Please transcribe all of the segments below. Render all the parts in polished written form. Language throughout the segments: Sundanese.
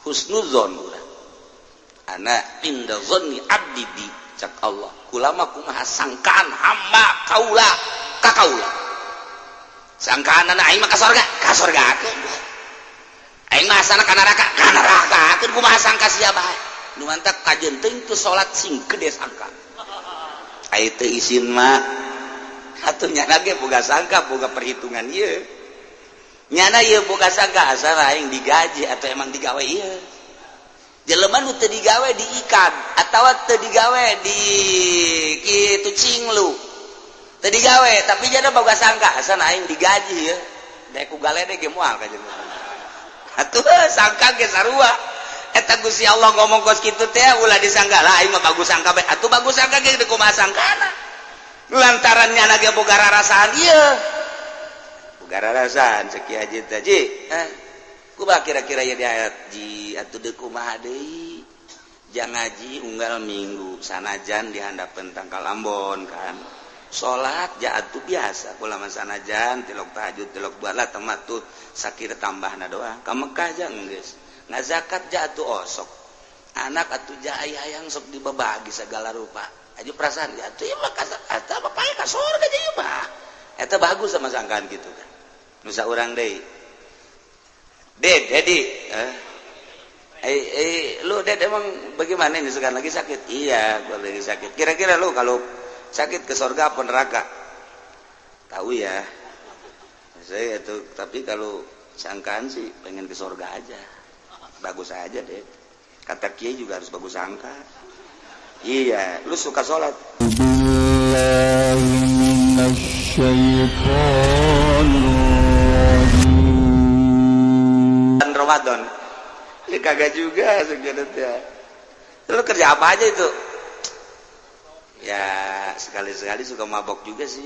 husnuzon urang ana inda zonni abdi bi cak Allah kulama kumaha sangkaan hamba kaula ka kaula sangkaan aing mah ka sorga aing mah asana ka neraka keun kumaha sangka sia bae nu mantap kajeun teuing teu salat sing gede sangka ai teu isin mah atuh nyana ge boga sangka boga perhitungan ieu nyana ieu boga sangka asal aing digaji atau emang digawe ieu jelema nu teu digawe diikat atawa teu digawe di kitu cinglu teu digawe tapi jana boga sangka asal aing digaji ieu daek ku galede ge moal ka jelema atuh sangka ge sarua eta Gusti Allah ngomong kos kitu teh ulah disangka lah aing mah bagus sangka bae atuh bagus sangka ge teu kumaha sangkana lantaran nyana ge boga rarasaan ieu boga rarasaan sakieu haji taji kumaha kira-kira ya di ayat ji atuh deuk kumaha deui jang ngaji unggal minggu sanajan di handapeun tangkal Ambon kan salat ja atuh biasa kula mah sanajan tilok tahajud tilok dualah temat tuh sakira tambahna doang ka Mekah jang geus ngazakat ja atuh osok anak atuh ja hayang sok dibabagi segala rupa aja perasaan ja atuh ieu mah eta bapae ka surga ja ieu mah eta bagus sama sangkaan kitu kan nu saurang deui Dedi lu Ded emang bagaimana ini sekarang lagi sakit iya gua lagi sakit kira-kira lu kalau sakit ke surga apa neraka tahu ya saya itu tapi kalau sangkaan sih pengen ke surga aja bagus aja deh kata kiai juga harus bagus sangka iya lu suka sholat dan Ramadan ya kagak juga sebenarnya lu kerja apa aja itu ya sekali-sekali suka mabok juga sih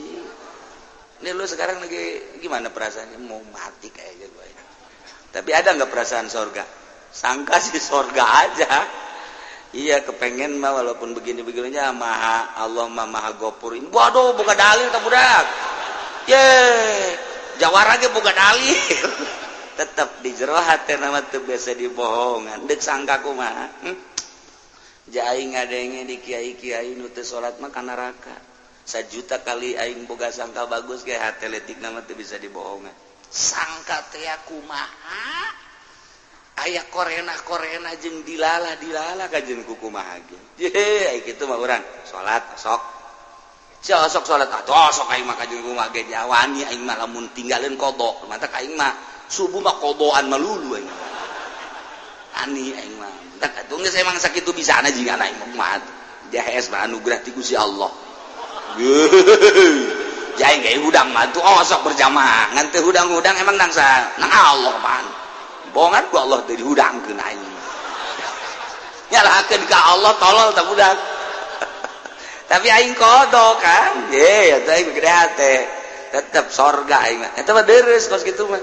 ini lu sekarang lagi gimana perasaannya mau mati kayaknya gue tapi ada nggak perasaan surga sangka sih surga aja iya kepengen mah walaupun begini-begininya maha Allah maha gopurin waduh buka dalil tak budak ye jawara ge buka dalil tetap di jero hati nama teu biasa dibohongan deuk sangka kumaha aing ngadenge di kiai-kiai nu teu salat mah ka neraka 1 juta kali aing boga sangka bagus ge hate leutik nama teu bisa dibohongan sangka teh kumaha aya korena jeung dilala ka jeung kumaha ge ye kitu mah urang salat sok sok salat atuh sok aing mah ka jeung kumaha ge jawani aing mah lamun tinggalin qada mata aing mah subuh mah qadaan melulu aing ani aing mah tak atuh geus emang sakitu bisana jeung aing mah jahes mah anugerah ti Gusti Allah jaing ge hudang mah tuh sok berjamaah ngan teu hudang-hudang emang nang Allah pan bohongan ku Allah teh dihudangkeun aing nyalahakeun ka Allah tolol tah budak tapi aing kodo kan ye eta aing gede hate tetep sorga aing mah eta mah deres kos kitu mah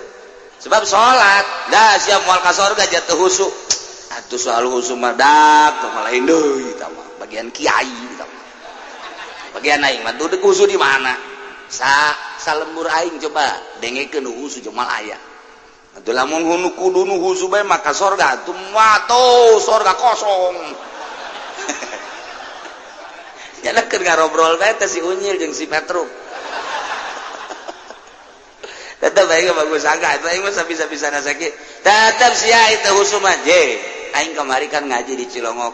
sebab salat da sia moal ka sorga jatuh husuk atuh soal husuk mah dak tah lain deui tah mah bagian kiai tah mah bagian aing mah tuh husuk di mana salembur aing coba dengekeun husuk jeung mal aya atuh lamun hunu kudu nu husu bae maka surga atuh mah tuh surga kosong nya keur ngarobrol bae teh si Unyil jeung si Petruk tetep aing bagus sangka eta aing mah sabisa-bisana sakit tetep sia itu husu mah je aing kamari kan ngaji di Cilongok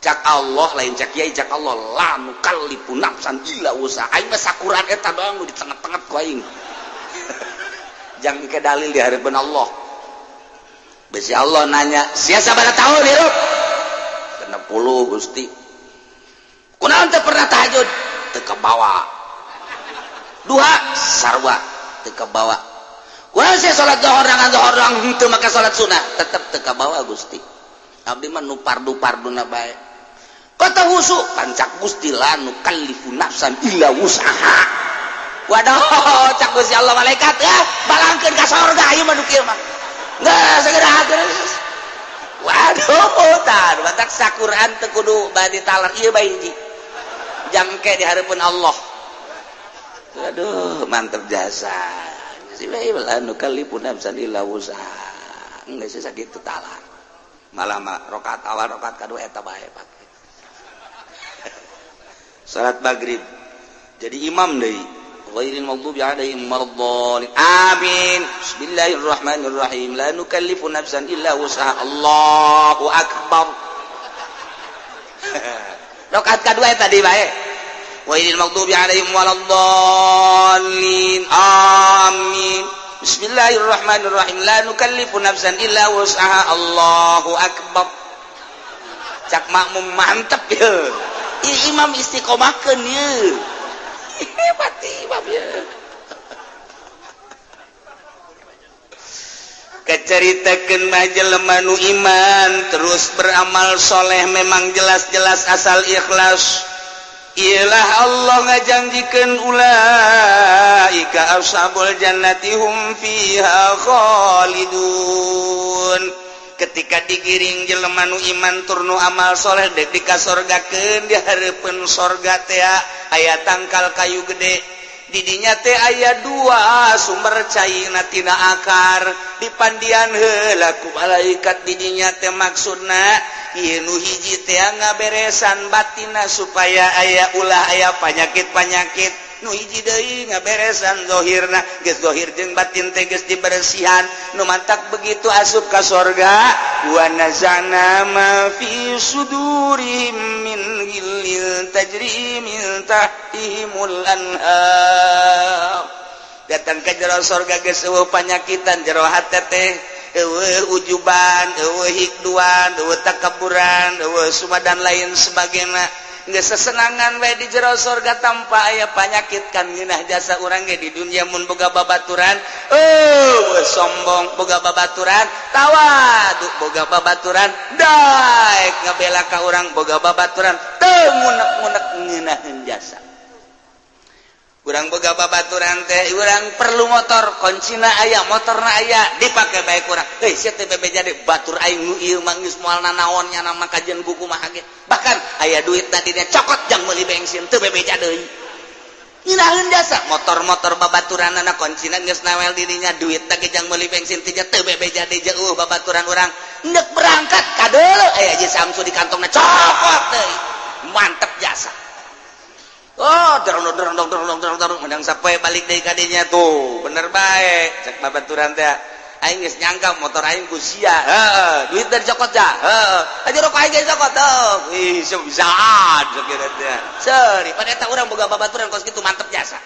cak Allah lain cak kiai cak Allah la nukallifu nafsan illa usaha aing mah sakuran eta doang nu di tengah-tengah ku aing jangan ke dalil di hadapan Allah. Besi Allah nanya, sia sabaraha tahun hirup? 60 Gusti. Kunaon teu pernah tahajud? Teu kabawa. Duha sarwa teu kabawa. Kunaon sia salat zuhur dengan zuhur henteu maka salat sunah tetep teu kabawa Gusti. Abdi mah nu pardu-parduna bae. Kata husu pancak Gusti la nu kallifu nafsan illa wus'aha. Waduh, cak Gusti Allah malaikat ya, balangkeun ka surga ieu mah nu kieu mah. Geus segera geus. Waduh, tah batak sakuran teu kudu bade talar ieu bae hiji. Jangke di hareupeun Allah. Waduh, mantep jasa. Si bae lah nu kalipun nafsan illa usaha. Geus sakitu talar. malah rakaat awal rakaat kedua eta bae pake salat maghrib jadi imam deui ghairil maghdubi alaihim waladdallin amin bismillahirrahmanirrahim la nukallifu nafsan illa wus'aha Allahu akbar rakaat kedua eta di bae ghairil maghdubi alaihim waladdallin amin bismillahirrahmanirrahim la nukallifu nafsan illa wus'aha Allahu akbar cak makmum mantep ya imam istiqomahkeun ye hebat imam ya kacaritakeun mah jelema nu iman terus beramal soleh memang jelas-jelas asal ikhlas ialah Allah ngajanjikeun ulaika ashabul jannati hum fiha khalidun ketika digiring jelema nu iman tur nu amal soleh dek dikasorgakeun di hareupeun sorga teh aya tangkal kayu gede di dinya teh aya dua sumber cairna tina akar dipandian heula ku malaikat di dinya teh maksudna ieu nu hiji teh ngaberesan batina supaya aya ulah aya panyakit-panyakit nu hiji deui ngaberesan zahirna geus zahir jeung batin teh geus diberesihan nu mantak begitu asup ka sorga wa nazana ma fi sudurihim min ghillin tajri min tahtihimul anhar datang ka jero sorga geus eueuh panyakitan jero hate teh eueuh ujuban eueuh hikduan eueuh takaburan eueuh sumadan lain sebagainya geus sesenangan we di jero sorga tanpa aya panyakit kan ngeunah jasa urang ge di dunia mun boga babaturan sombong boga babaturan tawadu boga babaturan daek ngabela ka urang boga babaturan teu ngunek-ngunek ngeunaheun jasa urang boga babaturan teh urang perlu motor kuncina aya motorna aya dipake bae urang sia teh bebe jadi batur aing nu ieu mah geus moal nanaon nya nama kajian buku mah ge bahkan aya duit tadinya cokot jang meuli bensin teu bebe deui ngeunaheun jasa motor-motor babaturanna kuncina geus nawel di dinya duit teh jang meuli bensin teh teu bebe deui jeuh babaturan urang hendak berangkat kadeuleu aya Haji Samsu di kantongna cokot deui mantep jasa dorong menang sampai balik dari kadinya tuh bener baik cek babaturan teh aing geus nyangka motor aing ku sia duit dari cokot ja aja rokok aing geus cokot ih bisa sakira teh seri pada eta urang boga babaturan kos kitu mantep jasa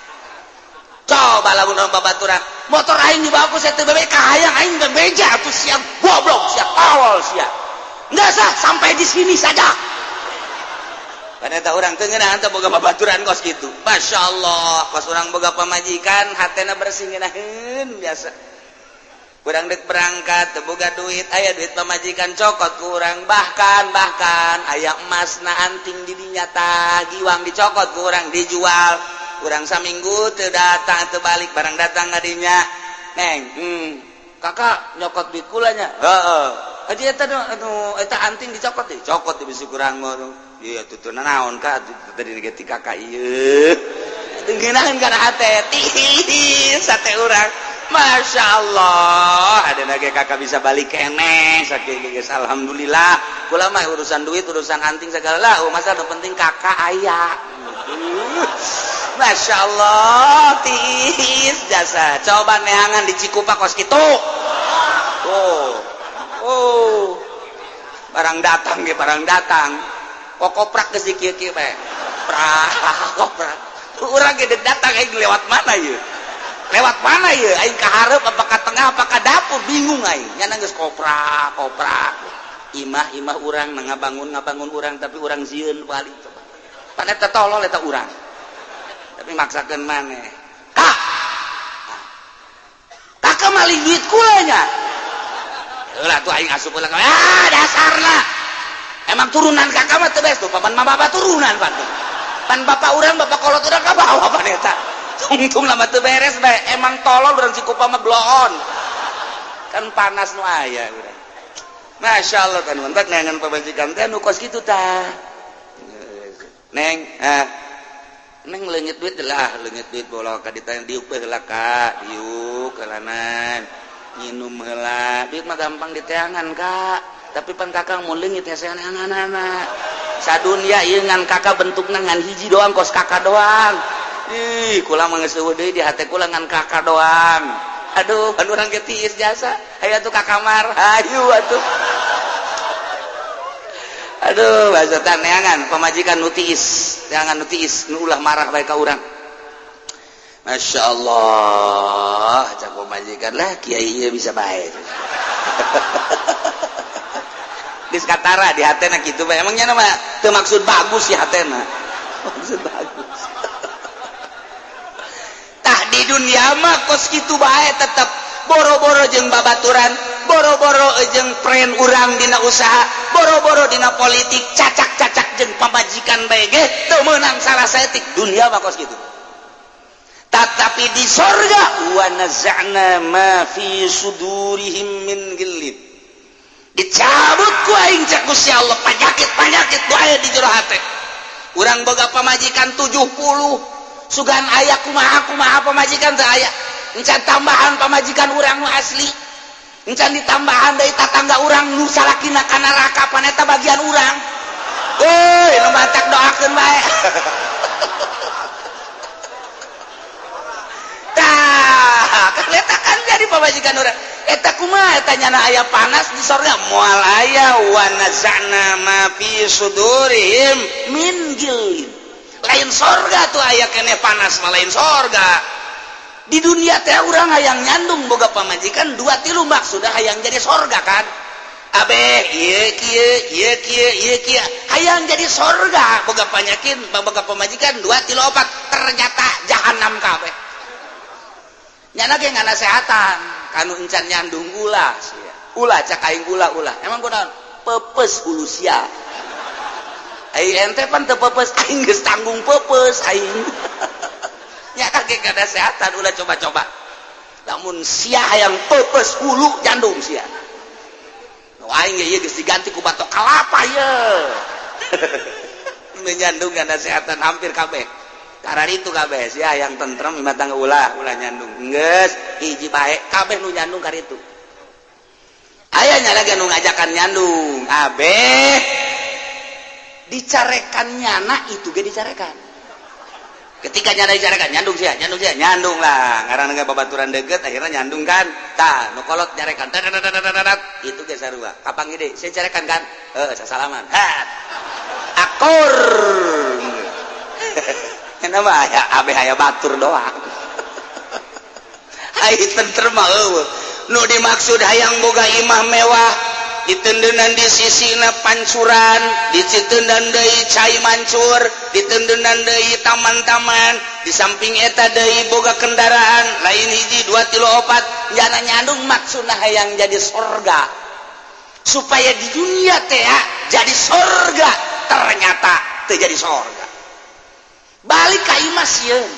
coba lamun babaturan motor aing dibawa ku saya teu bebe kahayang aing bebeja atuh sia goblok sia tolol sia enggak sah sampai di sini saja pada tak orang tengenah anta boga babaturan kos gitu Masya Allah kos orang boga pamajikan hatena bersih ngeunaheun biasa urang dek berangkat teu boga duit aya duit pamajikan cokot ku urang bahkan aya emasna anting di dinya tah giwang dicokot ku urang dijual urang saminggu teu datang teu balik barang datang ngadinya neng kakak nyokot duit kula nya heeh adi eta eta anting dicokot deui cokot di bisi kurang ngono iya tutuna naon ka tadi negeti kakak ieu ngeunaheun kana hate tis sate urang Masya Allah ada nage kakak bisa balik keneh saking geus alhamdulillah kula mah urusan duit urusan anting segala lah masa nu penting kakak aya Masya Allah tis jasa coba neangan di Cikupa kos kitu barang datang ge barang datang koprak geus di kieu-kieu bae koprak urang ge datang aing lewat mana ieu aing ka hareup apa ka tengah apa ka dapur bingung aing nya geus koprak imah urang ngabangun urang tapi urang sieun balik coba pan eta tolol eta urang tapi maksakeun maneh kakak malih duit kula nya heula tuh aing asup ulang dasarna emang turunan kakak mah teu beres tuh papan mah bapak turunan pan bapak urang bapak kolot urang ka bawah pan eta tungtung lama teu beres bae emang tolol urang Cikupa mah bloon kan panas nu aya urang Masya Allah kan mentak neangan pamajikan teh nu kos kitu tah neng neng leungit duit lah leungit duit bola ka ditanya diuk heula ka diuk kalanan nginum heula duit mah gampang diteangan kak tapi pan kakak mau leungit hese anak-anak sadunya ieu ngan kakak bentukna ngan hiji doang kos kakak doang ih kula mah geus eueuh deui di hate kula ngan kakak doang aduh kan urang ge tiis jasa aya tuh ka kamar hayu atuh aduh bazotan neangan pamajikan nu tiis neangan nu tiis nu ulah marah bae ka urang Masya Allah cak pamajikan lah kiai ieu bisa bae geus katara di hatena kitu bae emangnya nama teu maksud bagus ya hatena maksud bagus tah di dunia mah kos kitu bae tetep boro-boro jeung babaturan boro-boro jeung pren urang dina usaha boro-boro dina politik cacak-cacak jeung pamajikan bae ge teu meunang salah saeutik dunia mah kos kitu tetapi di sorga wa naz'na ma fi sudurihim min ghillin dicabut ku aing cek Gusti Allah penyakit bae di jero hate urang boga pamajikan 70 sugan aya kumaha pamajikan teh aya encan tambahan pamajikan urang nu asli encan ditambahan deui tatangga urang nu salakina kana neraka pan eta bagian urang euy nu mantak doakeun bae tah kan eta kan jadi pamajikan urang eta kumaha eta nyana aya panas di sorga moal aya wa nazana ma fi sudurihim min ghillin lain sorga tuh aya keneh panas mah lain sorga di dunia teh urang hayang nyandung boga pamajikan 2-3 maksudna hayang jadi sorga kan abeh ieu kieu hayang jadi sorga boga pamajikan 2-3 4 ternyata jahanam kabeh nyana ge ngana seatan kanu encan nyandung ulah ulah cak aing ulah emang kunaon pepes hulu sia aing ente pan teu pepes aing geus tanggung pepes aing nyana ge ngana seatan ulah coba-coba lamun sia hayang pepes hulu nyandung sia nu aing ge ieu geus diganti ku batok kalapa ye menyandung ngana seatan hampir kabeh karena itu kabeh sia yang tentrem imah tangga ulah nyandung geus hiji bae kabeh nu nyandung karitu aya nya lagi nu ngajakan nyandung abeh dicarekan nyana itu ge dicarekan ketika nyana dicarekan nyandung nyandung lah ngaranna ge babaturan deukeut akhirnya nyandung kan tah nu kolot nyarekan itu ge sarua kapang ide saya carekan kan sasalaman akur kenapa abeh aya batur doang ai tentrem mah eueuh nu dimaksud hayang boga imah mewah ditendenan di sisina pancuran diciteunan deui cai mancur ditendenan deui taman-taman di samping eta deui boga kendaraan lain hiji 2 3 4 jana nyandung maksudna hayang jadi sorga supaya di dunia teh jadi sorga ternyata teu jadi sorga balik ka imah sieun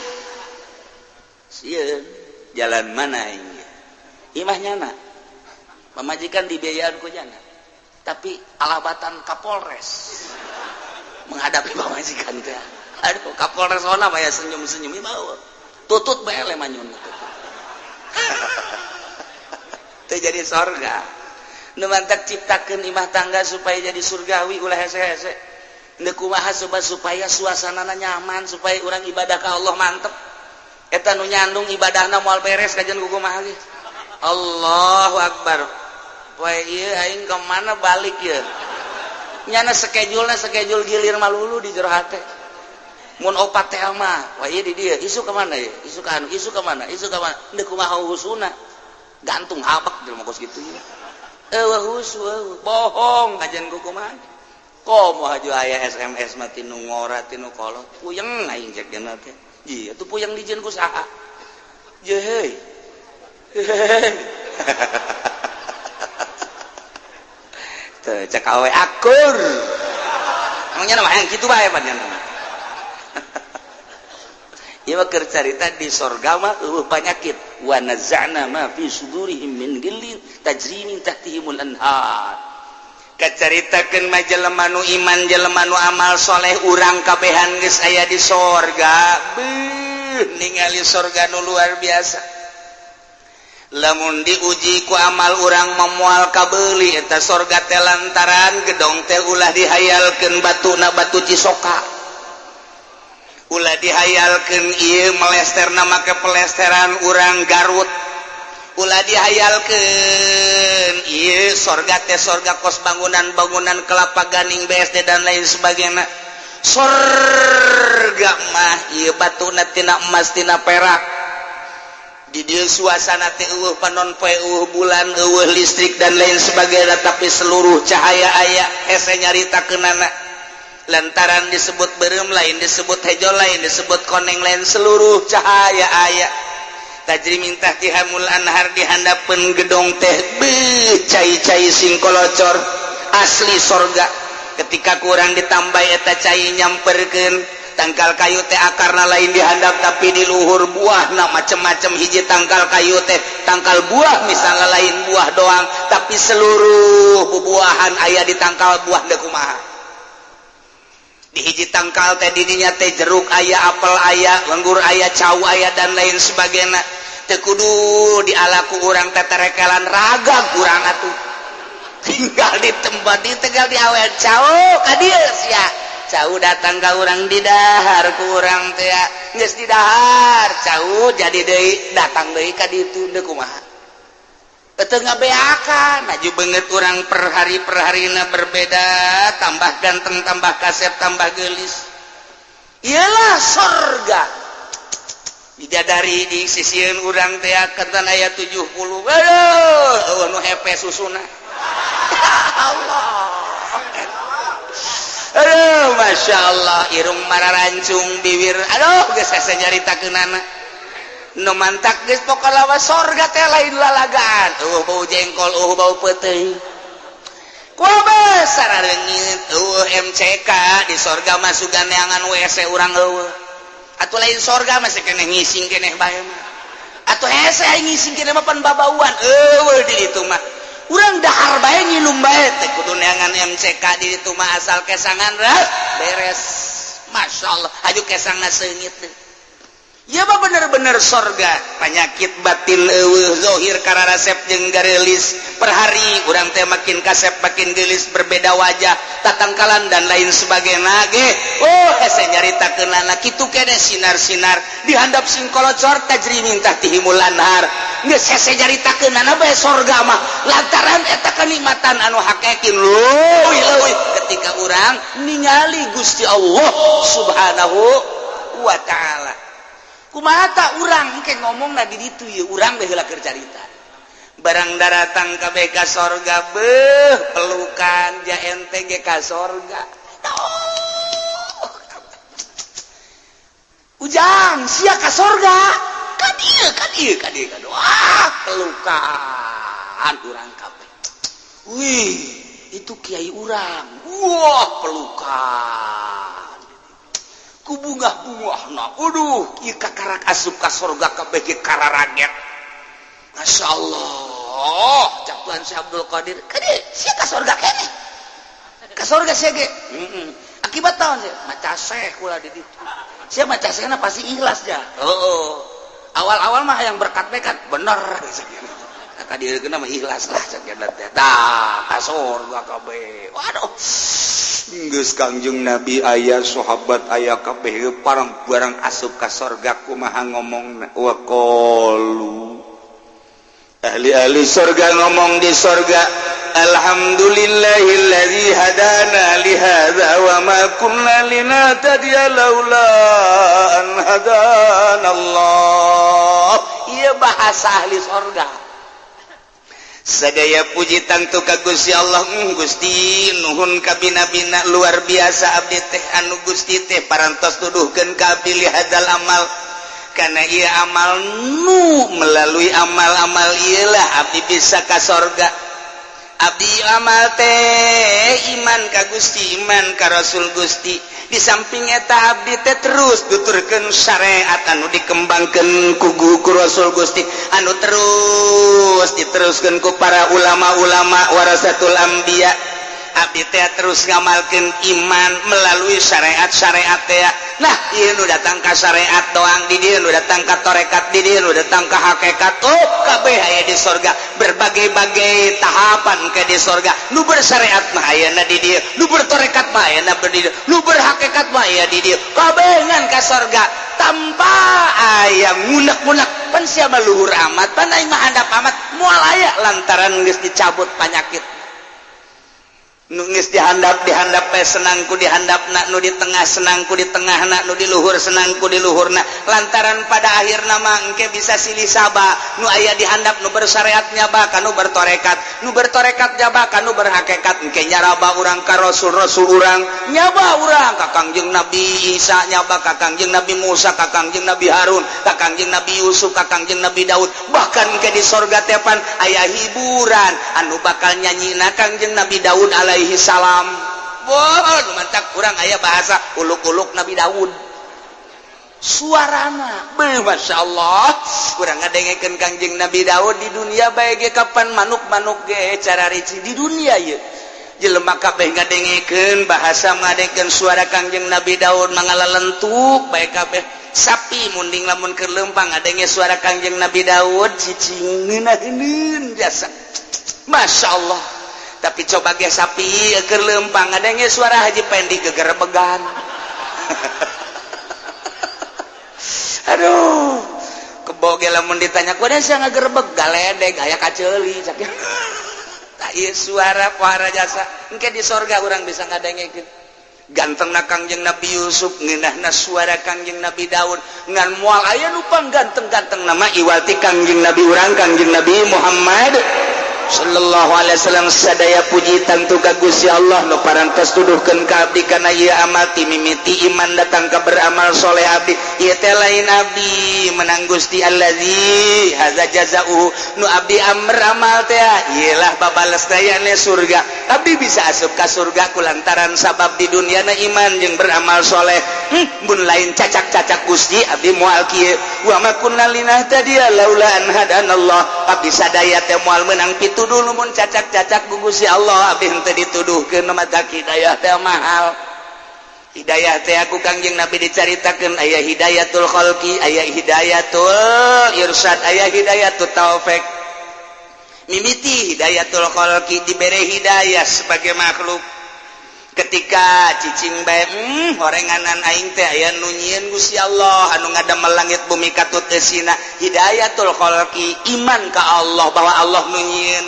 jalan mana ini imah nyana pamajikan dibiayaan ku nyana tapi alabatan Kapolres menghadapi pamajikan teh aduh Kapolres ona aya senyum-senyum imah tutut bae le manyun teu jadi sorga nu mantak ciptakeun imah tangga supaya jadi surgawi ulah hese-hese ndeu kumaha supaya suasanana nyaman supaya urang ibadah ka Allah mantep eta nu nyandung ibadahna moal beres kajian kumaha ge Allahu Akbar poe ieu aing ka mana balik ye nyana schedule gilir malulu di jero hate mun opat teh mah wah ieu di dieu isu ka mana ye isu ka mana ndeu kumaha husuna gantung habak jelema kos kitu ye eueuh husu bohong kajian kumaha komo haju aya SMS mah tinu ngora tinu kolot puyeng aing cek dina teh ieu atuh puyeng dijieun ku saha je heuy teu cek awe akur emangnya mah hayang kitu bae pan nyana ieu mah keur carita di sorga mah eueuh panyakit wa nazana ma fi sudurihim min ghillin tajri min tahtihimul anhar kacaritakeun mah jelema nu iman jelema nu amal soleh urang kabehan geus aya di sorga beuh ningali sorga nu luar biasa lamun diuji ku amal urang memual kabeli eta sorga teh lantaran gedong teh ulah dihayalkeun batuna batu Cisoka, ulah dihayalkeun ieu melesterna make pelesteran urang Garut, ulah dihayalkeun ieu sorga teh sorga kos bangunan kelapa gading BSD dan lain sebagainya. Sorga mah ieu batuna tina emas tina perak. Di dieu suasana teh eueuh panon poe eueuh bulan eueuh listrik dan lain sebagainya, tapi seluruh cahaya aya hese nyaritakeunana lantaran disebut beureum lain, disebut hejo lain, disebut koneng lain, seluruh cahaya aya. Tajri mintah tihamul anhar dihandapeun gedong teh beuh cai-cai sing kolocor asli sorga. Ketika kurang ditambah eta cai nyamperkeun tangkal kayu teh akarna lain dihandap tapi di luhur buahna macem-macem, hiji tangkal kayu teh tangkal buah misalnya lain buah doang tapi seluruh bubuahan aya di tangkal buah teh kumaha. Di hiji tangkal teh didinya teh jeruk aya, apel aya, anggur aya, cau aya dan lain sebagainya. Teu kudu dialaku urang teh terekelan ragag urang atuh. Tinggal di tempat di tegal di awet cau ka dieu sia. Cau datang ka urang didahar ku urang teh geus didahar cau jadi deui datang deui ka ditu teu kumaha. Teu ngabeakan maju beungeut urang per harina berbeda, tambah ganteng, tambah kasep, tambah geulis. Iyalah sorga. Bidadari di sisieun urang teh ketan aya 70. Aduh, nu hepe susuna. Allah. Aduh, Masya Allah, irung mararancung bibir, aduh geus hese nyaritakeunana nu mantak geus pokona sorga teh lain lalagaan, bau jengkol, bau peuteuing kumaha sarareungit, MCK di sorga mah sugan neangan WC urang eueuh, atuh lain sorga mah sakeneh ngising keneh bae mah, atuh hese aing ngising keneh mah pan babauan eueuh di ditu mah. Urang dahar bae ngilum bae teh kudu neangan MCK di ditu mah asal kesangan ras beres. Masya Allah, aju kesangna seungit teh. Ieu mah bener-bener sorga, penyakit batin eueuh zahir kararasep jeung garelis per hari urang teh makin kasep makin geulis berbeda wajah, tatangkalan dan lain sebagainya ge. Hese nyaritakeunana kitu keneh sinar-sinar dihandap sing kolocor tajri mintah tihimul anhar. Geus hese nyaritakeunana bae sorga mah lantaran eta kenikmatan anu hakekin leuwih ketika urang ningali Gusti Allah Subhanahu wa taala. Kumaha ta urang engke ngomongna di ditu ye urang bae heula keur carita. Barang daratang kabeh ka sorga beuh pelukan ja ente ge ka sorga. Ujang sia ka sorga. Ka dieu. Wah, pelukan urang kabeh. Wih, itu kiai urang. Wah, pelukan. Ku bunga-bungahna. Waduh, ieu kakarak asup ka sorga kabeh ge kararaget. Masya Allah, cak Tuhan si Abdul Qadir. Kade sia ka sorga keneh. Ka sorga sia ge. Akibat taon sia? Maca seh kula di ditu. Sia maca sehna pasti ikhlas ja. Awal-awal mah yang berkat-berkat bener. Kata dia kena mah ikhlas lah sakian teh. Tah ka sorga kabeh. Waduh. Geus Kangjeng Nabi aya sahabat aya kabeh barang asup ka sorga kumaha ngomongna wa qalu. Ahli-ahli sorga ngomong di sorga, alhamdulillahilladzi hadana li hadza wa ma kunna linahtadiya laula an hadanallah. Ieu bahasa ahli sorga. Sadaya puji tangtu ka Gusti Allah. Gusti nuhun ka bina-bina luar biasa abdi teh anu Gusti teh parantos tuduhkeun ka abdi li hadzal amal. Karena ia amal melalui amal-amal ialah abdi bisa ka sorga. Abdi amal teh iman ka Gusti, iman ka Rasul Gusti. Di samping eta abdi teh terus tuturkeun syariat anu dikembangkeun ku Rasul Gusti, anu terus diteruskeun ku para ulama-ulama warasatul anbiya. abdi teh terus ngamalkeun iman melalui syariat-syariat teh. Nah, ieu nu datang ka syariat doang di dieu, nu datang ka tarekat di dieu, nu datang ka hakikat kabeh aya di surga. Berbagai-bagai tahapan ke di surga. Nu bersyariat mah aya di dieu, nu bertarekat mah aya di dieu, nu berhakikat mah aya di dieu. Kabeh ngan ka surga tanpa aya ngunek-ngunek. Pan sia luhur amat, pan aing mah handap amat, moal aya lantaran geus dicabut panyakit. Nu geus dihandap senangku dihandapna, nu di tengah senangku di tengahna, nu di luhur senangku di luhurna. Lantaran pada akhirna mah engke bisa silih sabab nu aya dihandap nu bersyariat nyaba ka nu bertorekat, nu bertorekat nyaba ka nu berhakikat. Engke nyaraba urang ka rasul-rasul urang, nyaba urang ka Kangjeng Nabi Isa, nyaba ka Kangjeng Nabi Musa, ka Kangjeng Nabi Harun, ka Kangjeng Nabi Yusuf, ka Kangjeng Nabi Daud. Bahkan engke di sorga teh pan aya hiburan anu bakal nyanyina Kangjeng Nabi Daud alaihi salam. Wah, mantap kurang aya bahasa uluk-uluk Nabi Daud. Suarana, masya Allah, kurang ngadengekeun Kangjeng Nabi Daud di dunia bae ge kapan manuk-manuk ge cara rici di dunia ye. Jelema kabeh ngadengekeun bahasa ngadengekeun suara Kangjeng Nabi Daud mangalalentuk bae kabeh. Sapi munding lamun keur leumpang ngadenge suara Kangjeng Nabi Daud cicing ngeunaheun jasa. Masya Allah. Tapi coba ge sapi keur leumpang ngadenge suara Haji Pendi gegerebegan. Aduh, keboge lamun ditanya kumaha sia ngagerebeg galedeg aya kaceuli cak. Tah ieu suara pohara jasa engke di sorga urang bisa ngadengekeun. Gantengna Kangjeng Nabi Yusuf, ngeunahna suara Kangjeng Nabi Daud, ngan moal aya nu pangganteng-ganteng nama iwati Kangjeng Nabi urang Kangjeng Nabi Muhammad sallallahu alaihi wasallam. Sadaya puji tantu ka Gusti Allah nu parantos tuduhkeun ka abdi kana ieu amal ti mimiti iman datang ka beramal soleh abdi. Ieu teh lain abdi menang Gusti allazi haza jazaa'u nu abdi amal teh iyalah babales dayana surga. Abdi bisa asup ka surga kulantaran sabab di dunia na iman jeung beramal soleh. Mun lain cacak-cacak Gusti abdi moal kieu wa ma kunna linahtadiya laula an hadanallah. Abdi sadaya teh moal meunang pituduh mun cacak-cacak ku Gusti Allah abdi henteu dituduhkeun mata hidayah teh mahal. Hidayah teh aku Kangjeng Nabi dicaritakeun aya hidayatul khalqi, aya hidayatul irsyad, aya hidayatul taufik. Mimiti hidayatul khalqi dibere hidayah sebagai makhluk. Ketika cicing bae horenganan aing teh aya nu nyieun Gusti Allah anu ngadamel langit bumi katut eusina. Hidayatul khalqi iman ka Allah bahwa Allah nu nyieun.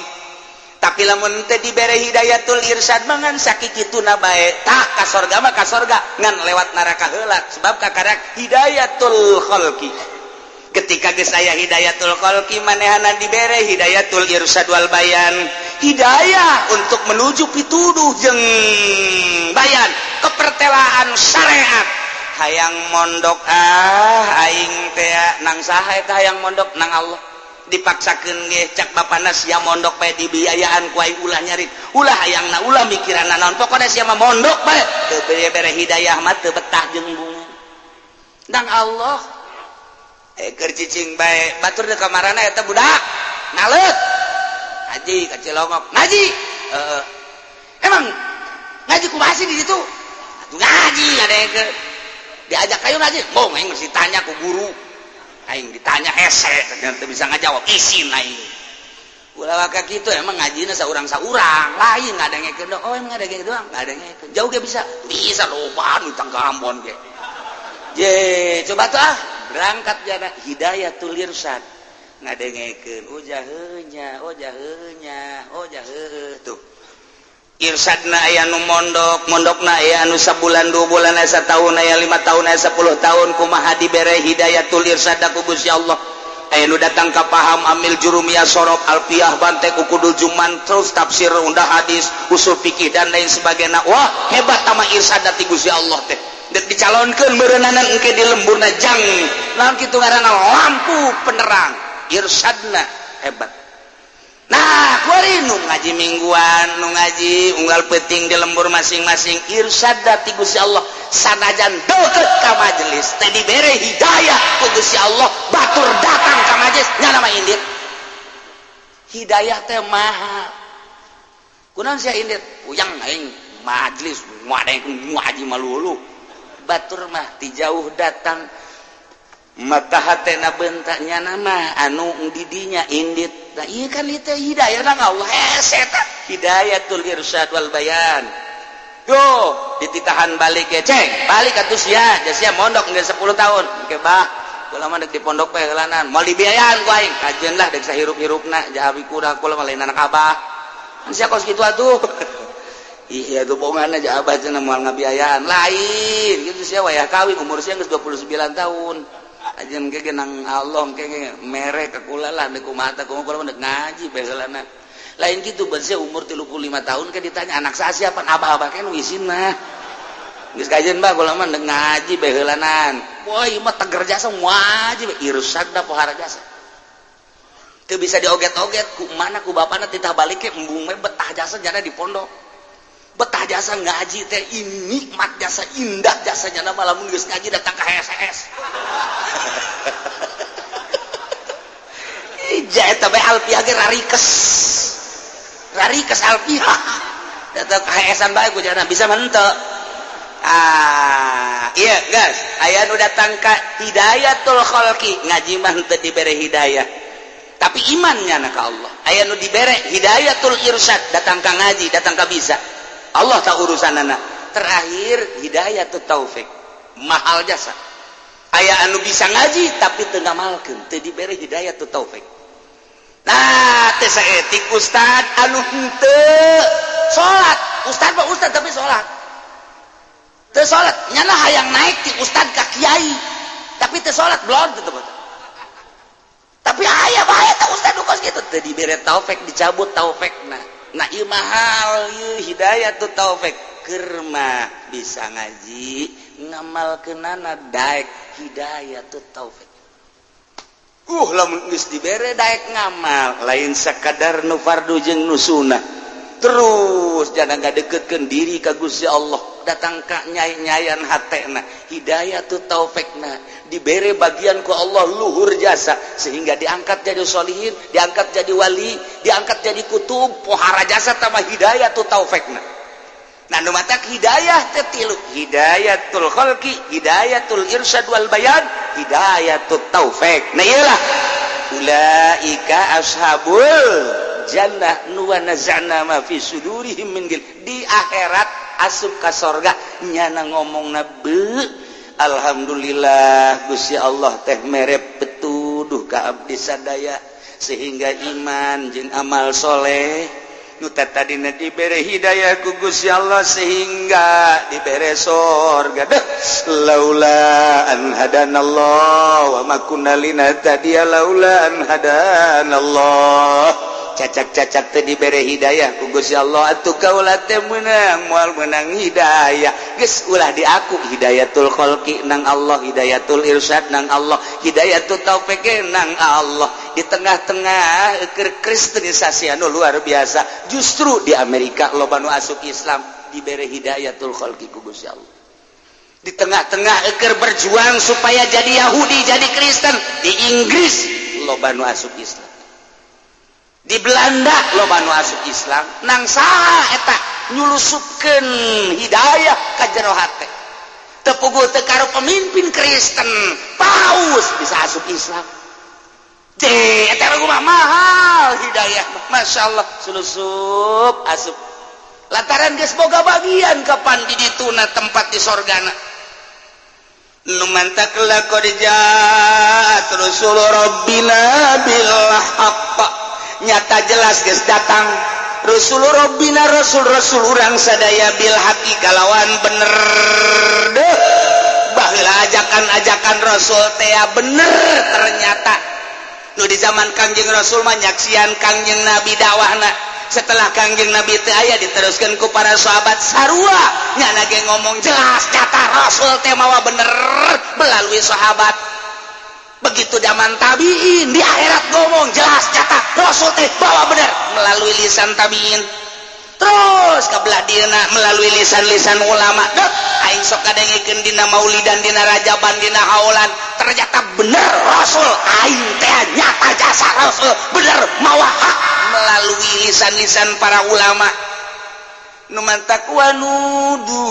Tapi lamun teu dibere hidayatul irsyad mah ngan sakikituna bae tah ka sorga mah ka sorga ngan lewat neraka heula sebab kakarak hidayatul khalqi. Ketika geus aya hidayatul khalqi manehana dibere hidayatul irsyad wal bayan, hidayah untuk menuju pituduh jeung bayan kepertelaan syariat. Hayang mondok aing teh nang saha eta hayang mondok nang Allah. Dipaksakeun ge cak bapana sia mondok bae dibiayaan ku aing ulah nyarit. Ulah hayangna ulah mikiranna naon pokona sia mah mondok bae. Teu bere hidayah mah teu betah jeung bunga. Nang Allah keur cicing bae batur di kamarana eta budak naleut ngaji ka Cilongok ngaji emang ngaji kumaha sih di situ ngaji ngadengekeun diajak kayu ngaji mong aing mesti tanya ku guru aing ditanya hese ternyata bisa ngajawab isin aing ulah ka kitu emang ngajina saurang-saurang lain ngadengekeun oh emang ngadengekeun doang ngadengekeun jauh ge bisa loba nu tangga Ambon ge je coba tuh berangkat jana hidayatul irsyad ngadengekeun ojaheunya tuh irsyadna aya nu mondokna aya anu sabulan 2 bulan aya sataun aya 5 tahun aya 10 tahun kumaha dibere hidayatul irsyad ku Gusti Allah aya nu datang ka paham amil jurumiyah sorop alfiyah bante kukudul juman terus tafsir undah hadis usul fikih dan lain sebagainya. Wah hebat ama irsyad ti Gusti Allah teh dicalonkeun beureunanan engke di lemburna jang naon kitu ngaranna lampu penerang irsyadna hebat. Nah kuari nu ngaji mingguan nu ngaji unggal peuting di lembur masing-masing irsyad ti Gusti Allah sanajan deukeut ka majelis teh dibere hidayah ku Gusti Allah batur datang ka majelis nya nama indit hidayah teh mahal kunaon sia indit uyang aing majlis muaji malulu batur mah ti jauh datang mata hatena bentaknya nama anu didinya indit nah iya kan itu hidayah nang Allah eta hidayatul irsyad wal bayan yo dititahan balik ya ceng balik atuh sia sia mondok geus 10 tahun ke bah kula mah deuk di pondok bae heulanan moal dibiayaan ku aing kajeun lah deuk sahirup-hirupna jahabi kuda kula mah lain anak abah sia kos kitu atuh iya tuh bohongan aja abah cenah moal ngabiayaan lain gitu sia wayah kawin umur sia geus 29 tahun ajeun ge nang Allah ge mere ka kula lah deuk kumaha teh kula mah deuk ngaji bae heulana lain gitu beun sia umur 35 tahun ke ditanya anak saya siapa abah-abah ke nu isin mah geus kajeun bah kula mah deuk ngaji bae heulanan boy ieu mah teger jasa ngaji bae irsyad da pohara jasa teu bisa dioget-oget ku mana ku bapana titah balik ke embung mah betah jasa jana di pondok betah jasa ngaji teh ini nikmat jasa indah jasanya nama lamun geus ngaji datang ka HSS ija eta bae alfiah ge rarikes alfiah datang ka HSS-an bae ku jana bisa henteu iya guys aya nu datang ka hidayatul khalqi ngaji mah henteu dibere hidayah tapi imannya na ka Allah aya nu dibere hidayatul irsyad datang ka ngaji datang ka bisa Allah tak urusanana terakhir hidayatul taufik mahal jasa aya anu bisa ngaji tapi teu ngamalkeun teu dibere hidayatul taufik nah teh saeutik ustad anu henteu salat ustad mah ustad tapi salat teu salat nyana hayang naik ti ustad ka kiai tapi teu salat belum teu tapi aya bae teh ustad kos kitu teu dibere taufik dicabut taufikna nah ieu mahal ieu hidayatul taufik keur mah bisa ngaji ngamalkeunana daek hidayatul taufik lamun geus dibere daek ngamal lain sakadar nu fardu jeung nu sunnah terus jangan ngadeukeutkeun diri ka Gusti Allah datang ka nyai-nyayan hatena hidayatul taufikna dibere bagian ku Allah luhur jasa sehingga diangkat jadi sholihin diangkat jadi wali diangkat jadi kutub pohara jasa tambah hidayatul taufikna nah nu matak hidayah teh tilu hidayatul khalqi hidayatul irsyad wal bayan hidayatul taufik nah iyalah ulaika ashabul jannah nuwa nazana ma fi sudurihim min gil di akhirat asup ka sorga nyana ngomongna beu alhamdulillah Gusti Allah teh mere petuduh ka abdi sadaya sehingga iman jeung amal soleh nu tadina dibere hidayah ku Gusti Allah sehingga dibere sorga laula an hadanallah wa ma kunna linahtadiya laula an hadanallah cacak-cacak teh dibere hidayah ku Gusti Allah atuh kaula teh meunang moal meunang hidayah geus ulah diaku hidayatul khalqi nang Allah hidayatul irsyad nang Allah hidayatul taufik nang Allah di tengah-tengah keur kristenisasi anu luar biasa justru di Amerika loba nu asup Islam dibere hidayatul khalqi ku Gusti Allah di tengah-tengah keur berjuang supaya jadi Yahudi jadi Kristen di Inggris loba nu asup Islam di Belanda loba nu asup Islam nang saha eta nyulusupkeun hidayah ka jero hate teu puguh teu karo pemimpin Kristen paus bisa asup Islam eta mah mahal hidayah masyaallah sulusup asup lantaran geus boga bagian kapan di dituna tempat di sorgana nu mantak laqad jaat rasul rabbina bil haqq nyata jelas geus datang rasul rabbina rasul urang sadaya bil haqi kalawan bener deh baheula ajakan-ajakan rasul teh bener ternyata nu di zaman Kangjeng Rasul mah nyaksian Kangjeng Nabi dakwahna setelah Kangjeng Nabi teh aya diteruskeun ku para sahabat sarua nyana ge ngomong jelas nyata rasul teh mawa bener melalui sahabat begitu zaman tabiin di akhirat ngomong jelas nyata rasul teh bawa bener melalui lisan tabiin terus kabelah dina melalui lisan-lisan ulama dek aing sok kadengikeun dina maulidan dina rajaban dina haulan ternyata bener rasul aing teh nyata jasa rasul bener mawa hak melalui lisan-lisan para ulama numantakwa nudu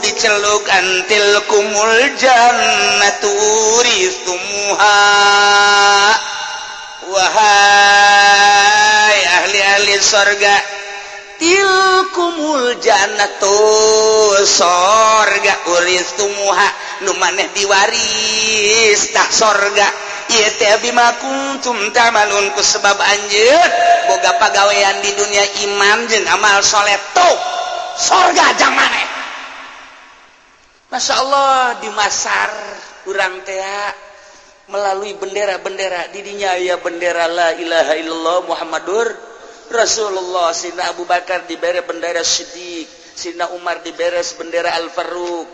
diceluk antil kumul jannatu uristumuha. Wahai ahli-ahli sorga, tilkumul jannatu sorga uristumuha, nu maneh diwaris tah sorga. Ieu teh bima kuntum tamalun, ku sebab anjeun boga pagawean di dunia iman jeung amal soleh tuh sorga jang maneh. Masya Allah di Masar urang teh melalui bendera-bendera di dinya aya bendera la ilaha illallah Muhammadur Rasulullah. Sidina Abu Bakar dibere bendera Siddiq, Sidina Umar dibere bendera Al-Faruq,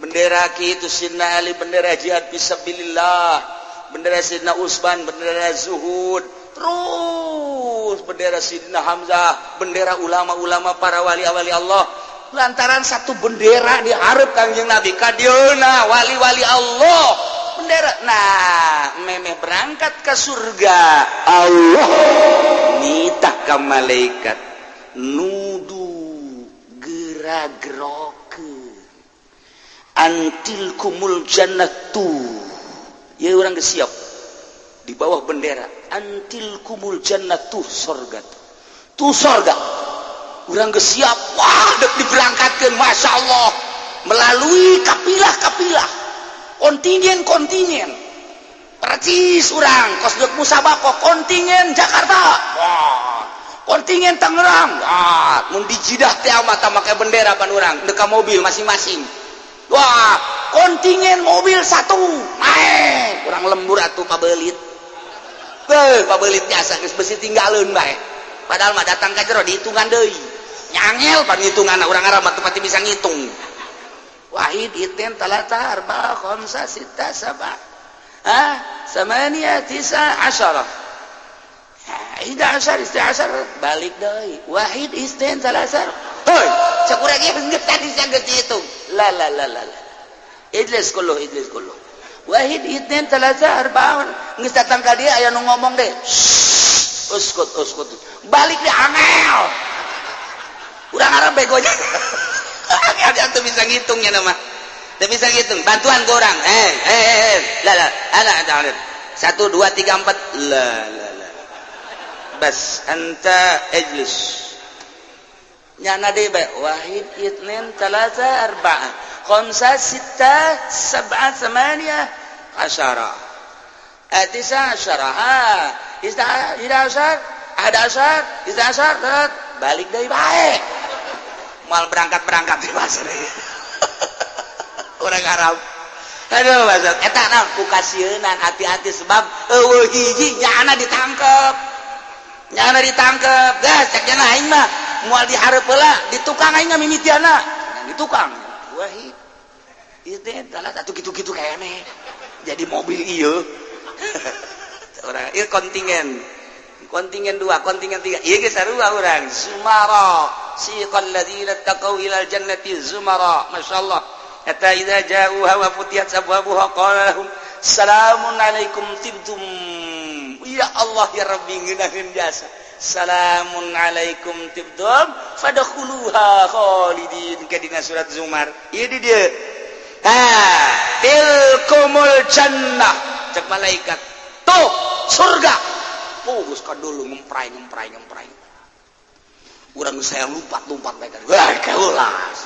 bendera kitu Sidina Ali bendera jihad fisabilillah, bendera Sidina Utsman bendera zuhud, terus bendera Sidina Hamzah, bendera ulama-ulama para wali-wali Allah. Lantaran satu bendera diharap Kangjeng Nabi kadieuna wali-wali Allah bendera. Nah, memeh berangkat ke surga, Allah nitah ka malaikat nudu geragerokeun antil kumul jannatu. Ya orang geus siap di bawah bendera antil kumul jannatu sorga. Tu sorga urang geus siap. Wah, dek diberangkatkeun Masya Allah melalui kapilah-kapilah, kontingen percis urang kos dek musabako kontingen Jakarta, wah kontingen Tangerang, wah mun dijidah teh amat make bendera pan urang deka mobil masing-masing. Wah kontingen mobil satu naik urang lembur atuh pabeulit teh pabeulit biasa geus besi tinggalin bae, padahal mah datang ka jero dihitungan deui nyangel pan ngitungan urang Arab teu pati bisa ngitung. Wahid iten talata arba khamsa sitta sab'a samania tisa asyara 11 12 balik deui wahid isten talata heuy cek urang geus tadi geus dihitung la idlis kullu wahid iten talata arba geus datang ka dieu aya nu ngomong deh uskut balik deh angel urang Arab begonya dia tuh bisa ngitungnya nama, dia bisa ngitung. Bantuan ke orang, ada 1 2 3 4, bas anta ijlis. Nyana deh bae, wahid itnin talata arba'a, khamsa sitta sab'a thamaniya asyara, tisa asyara, isda asyar, balik dari baik. Mal berangkat di pasar orang Arab. Aduh maksud eta naon ku kasieun hati-hati sebab eueuh hiji nyana ditangkep gas cek cenah aing mah moal dihareup heula di tukang aing mah mimitiana di tukang wahid ieu teh dalah atuh kitu-kitu kayane jadi mobil ieu urang ieu kontingen 2 kontingen 3 ieu ge sarua urang Zumara siqal ladzina taqaw ilal jannati zumara. Masyaallah hatta idza ja'uha wa futiyat abwabuha qala lahum salamun alaikum tibtum. Ya Allah ya Rabbi ngeunaheun jasa salamun alaikum tibtum fadkhuluha khalidin ka dina surat Zumar. Ieu di dieu tilkumul jannah cek malaikat tuh surga pugus ka dulu ngemprai urang saya lompat mereka. Wah, keulas.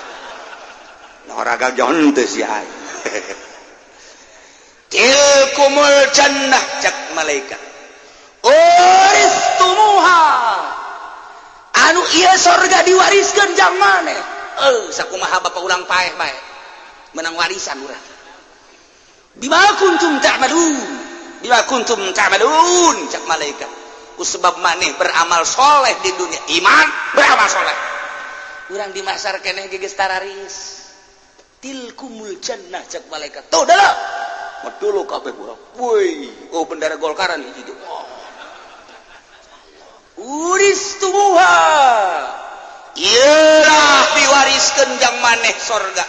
Nah, oraga jon teu sia. Tilkumul jannah cek malaikat. Uristumuha. Anu ieu surga diwariskeun jang maneh. Sakumaha bapak urang paeh bae. Menang warisan urang. Bima kuntum ta'malun cek malaikat. Ku sebab maneh beramal soleh di dunia iman beramal soleh urang di Masar keneh geus tararis tilkumul jannah cek malaikat tuh dah medulu kabeh urang woi bendera Golkaran hiji uristumuha ieulah diwariskeun jang maneh surga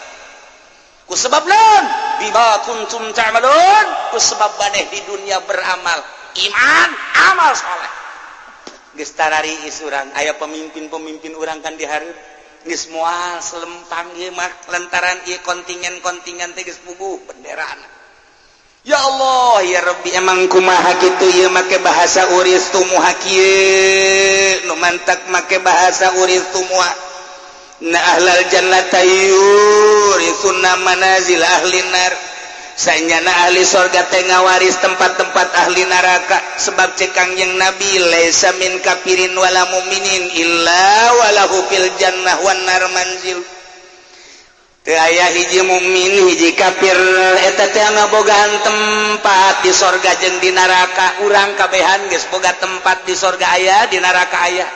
ku sebab naon bima kuntum ta'malun ku sebab maneh di dunia beramal iman amal soleh geus tarariis urang aya pemimpin urang kan dihareup geus moal selempang ieu mah lantaran ieu kontingen teh geus puguh benderana. Ya Allah ya Rabbi emang kumaha kitu ieu make bahasa uris tumuha kieu nu mantak make bahasa uris tumuha na ahlal jannati yurisunna manazil ahli nar sanyana ahli surga teh ngawaris tempat-tempat ahli neraka sebab cekang yang Nabi laisa min kafirin wala mu'minin illa walahu fil jannah wan nar manzil. Teu aya hiji mukmin hiji kafir eta teh ngabogaan tempat di surga jeung di neraka. Urang kabehan geus boga tempat di surga aya di neraka aya.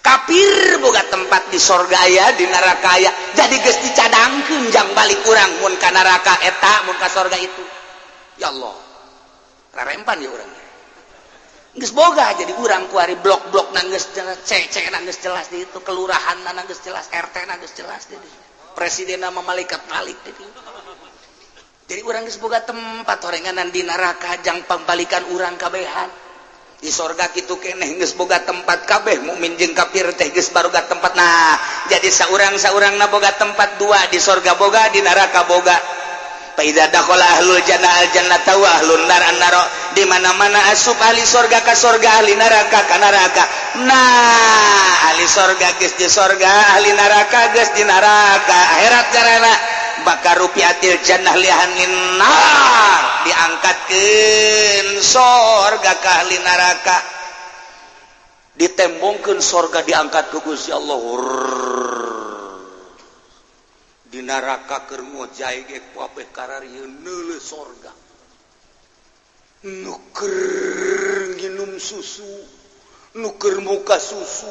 Kafir boga tempat di surga aya di neraka aya. Jadi geus dicadangkeun jang balik urang mun ka neraka eta mun ka surga itu. Ya Allah. Rarempan ya urang. Geus boga jadi urang ku ari blok-blok na geus jelas, cek na geus jelas di itu, kelurahan na geus jelas, RT na geus jelas di ditu. Presiden nama malaikat balik jadi orang geus boga tempat horenganan di neraka jang pambalikan urang kabehan di sorga kitu keneh geus boga tempat kabeh mukmin jeung kafir teh geus baruga tempat. Nah jadi saurang-saurangna boga tempat dua di sorga boga di neraka boga. Fa idza dakhala ahlul jannah al jannata wa ahlun nar an nar di mana-mana asup ahli sorga ka sorga ahli neraka ka neraka. Nah ahli sorga geus di sorga ahli neraka geus di neraka akhirat jarana bakar rupiatil jannah lihanin nar diangkatkeun sorga ka ahli neraka ditembongkeun sorga diangkat ku Gusti Allah di neraka keur ngojay ge kabeh kararieun neuleuh sorga nuker nginum susu nuker muka susu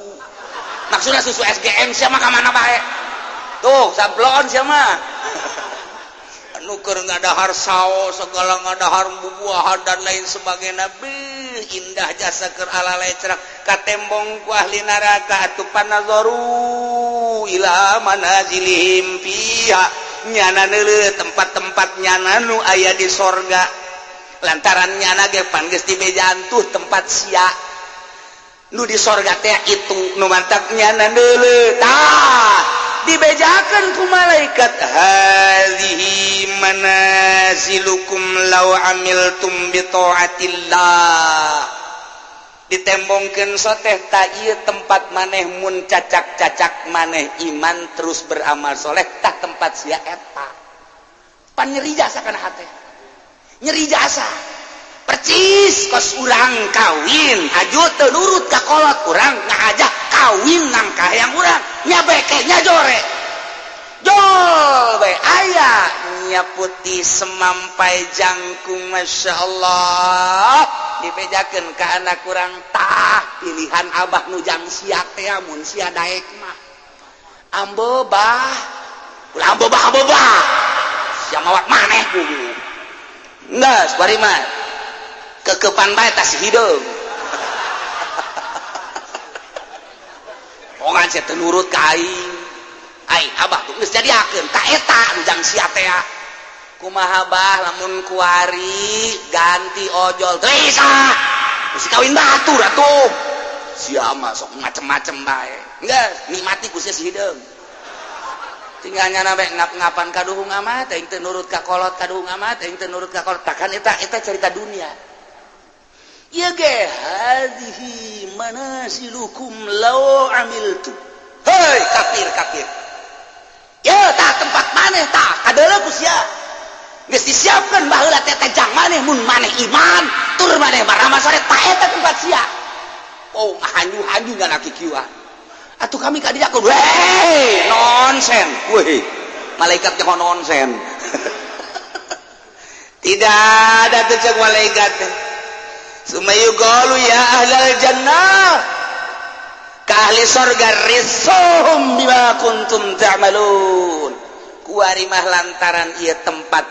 maksudnya susu SGM siapa kamana bae tuh sablon siapa nuker ngadahar saos segala ngadahar bubuahan dan lain sebagainya indah jasa keur alalay cerak katembong ku ahli neraka atuh panazaru ila manazilihim fiha nyana neuleuh tempat-tempat nyana nu aya di sorga lantaran nyana ge pan geus dibejaan tuh tempat sia nu di sorga teh itu nu mantak nyana neuleuh tah dibejakeun ku malaikat hazihi manazilukum law amiltum bi taatillah ditembongkeun soteh ta ieu tempat maneh mun cacak-cacak maneh iman terus beramal soleh tah tempat sia eta pan nyeri jasa kana hate nyeri jasa percis kos urang kawin aju teu nurut ka kolot urang ngajak kawin nang kahayang urang nya beke nya jore jol bae aya nya putih semampai jangkung masyaallah dibejakeun ka anak urang tah pilihan abah nu jang sia teh mun sia daek mah ambobah ulah ambobah sia mawat maneh kudu geus bari mah kekepan bae tas hideung ongan sia teu nurut ka aing abah tuh geus jadiakeun ka eta nu jang sia teh kumaha bah lamun kuari ganti ojol teu bisa geus kawin batur atuh sia mah sok macem-macem bae geus nikmati ku sia si hideung tinggal nyana bae ngap-ngapan kaduhung amat teh teu nurut ka kolot kaduhung amat teh teu nurut ka kolot takan eta cerita dunia ya ge hadhihi manasilukum law amiltu hei kafir ya tah tempat maneh tah kadeuleuh ku sia geus disiapkeun baheula teh jang maneh mun maneh iman tur maneh baramal saleh tah eta tempat sia oh hanyu-hanyu ngana kikieuan atuh kami ka dinya kudu hei nonsen weh malaikat teh nonsen tidak ada teh ceuk malaikat sumayu qalu ya ahlal jannah ka ahli surga risuhum bima kuntum ta'malun kuari mah lantaran ieu tempat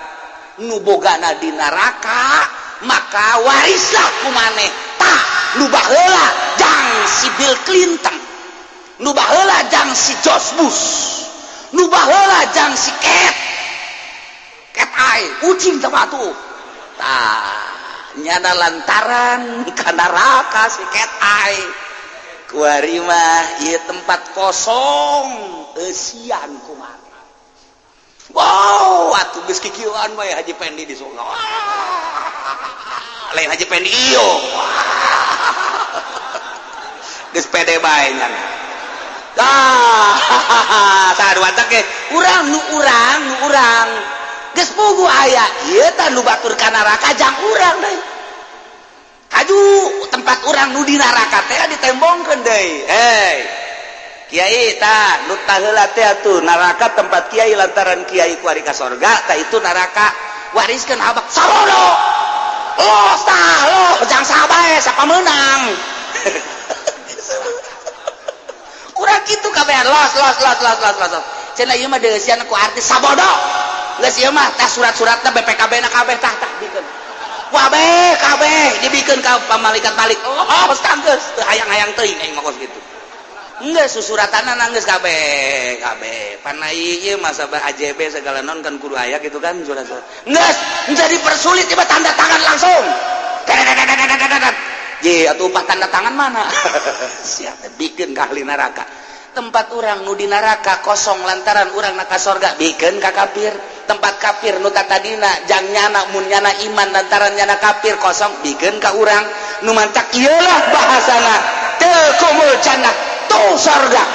nu bogana di neraka maka warislah ku maneh tah nu baheula jang si Bill Clinton nu baheula jang si George Bush nu baheula jang si Cat Eye ucing teh atuh tah nyana lantaran ka neraka si Cat Eye kuari mah ieu tempat kosong eusian kumaha. Wow, atuh geus kikieuan bae Haji Pendi di Solo. Lain Haji Pendi ieu. Geus pede bae nya. Saduata ke urang nu urang geus pugu aya ieu tah nu batur ka neraka jang urang deui. Kaju tempat urang nu di neraka teh ditembongkeun deui. Kiai tah nu tah heula teh atuh neraka tempat kiai lantaran kiai kuari ka sorga tah itu neraka wariskeun habak sabodo. Los tah los jang sabae sapamenang. Urang kitu kabehan los. Cenah ieu mah deusian ku artis sabodo. Geus ieu mah tah surat-suratna BPKB-na kabeh tah dikeun. Wabeh kabeh dibikeun ka pamalikat balik. Oh, geus teu hayang-hayang teuing aing mah kos kitu. Geus susuratanna nanggeus kabeh. Panai ieu mah sabah AJB segala non kan kudu aya gitu kan surat-surat. Geus menjadi persulit tiba tanda tangan langsung. Ye atuh upah tanda tangan mana? Sia teh bikeun ka ahli neraka. Tempat urang nu di neraka kosong lantaran urang na ka sorga bikeun ka kafir. Tempat kafir nu tadina jang nyana mun nyana iman lantaran nyana kafir kosong bikeun ka urang. Nu mancak ieulah bahasana teu kumul jannah tu sorga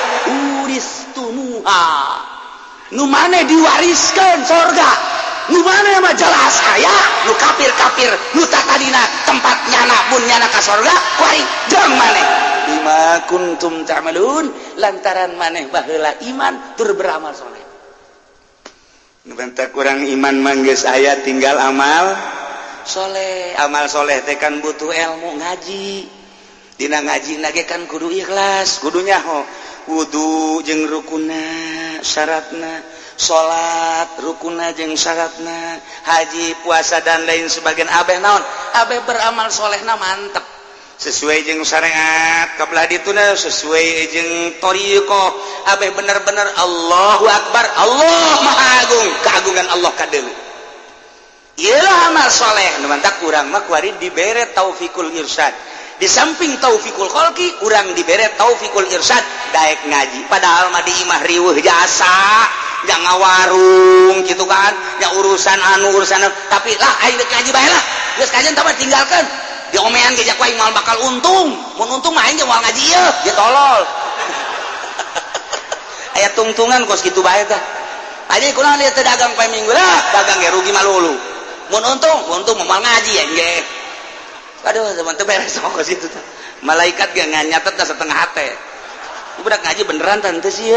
uristunuha. Nu mane diwariskeun sorga. Nu mane mah jelas aya nu kafir-kafir nu tadina tempat nyana mun nyana ka sorga kuari jeung mane bima kuntum ta'malun lantaran maneh baheula iman tur beramal saleh. Bentak kurang iman manggeus aya tinggal amal soleh. Amal soleh teh kan butuh ilmu ngaji. Dina ngaji nage kan kudu ikhlas, kudu nyaho wudu jeung rukunna syaratna, salat rukunna jeung syaratna, haji puasa dan lain sebagaian. Abeh naon? Abeh beramal solehna mantep sesuai jeung syariat kabelah dituna sesuai jeung thariqah. Abeh bener-bener Allahu Akbar, Allah Maha Agung, keagungan Allah kadeuleu. Ieulah amal soleh nu mantak urang mah kuari dibere taufikul irsyad. Di samping taufikul khalqi urang dibere taufikul irsyad daek ngaji. Padahal mah di imah riweuh jasa, jang ngawarung gitu kan, nya urusan tapi lah aing ngaji bae lah. Geus kajian tah tinggalkeun. Diomean ge jak wae moal bakal untung. Mun untung mah aing moal ngaji ieu, ya tolol. Aya tungtungan kos kitu bae tah. Aja kunaon ieu teh dagang poe Minggu lah, dagang ge rugi malulu. Mun untung moal ngaji ya ge. Aduh, zaman teu beres kos kitu tah. Malaikat ge nganyatet da setengah hate. Budak ngaji beneran tah teu sih.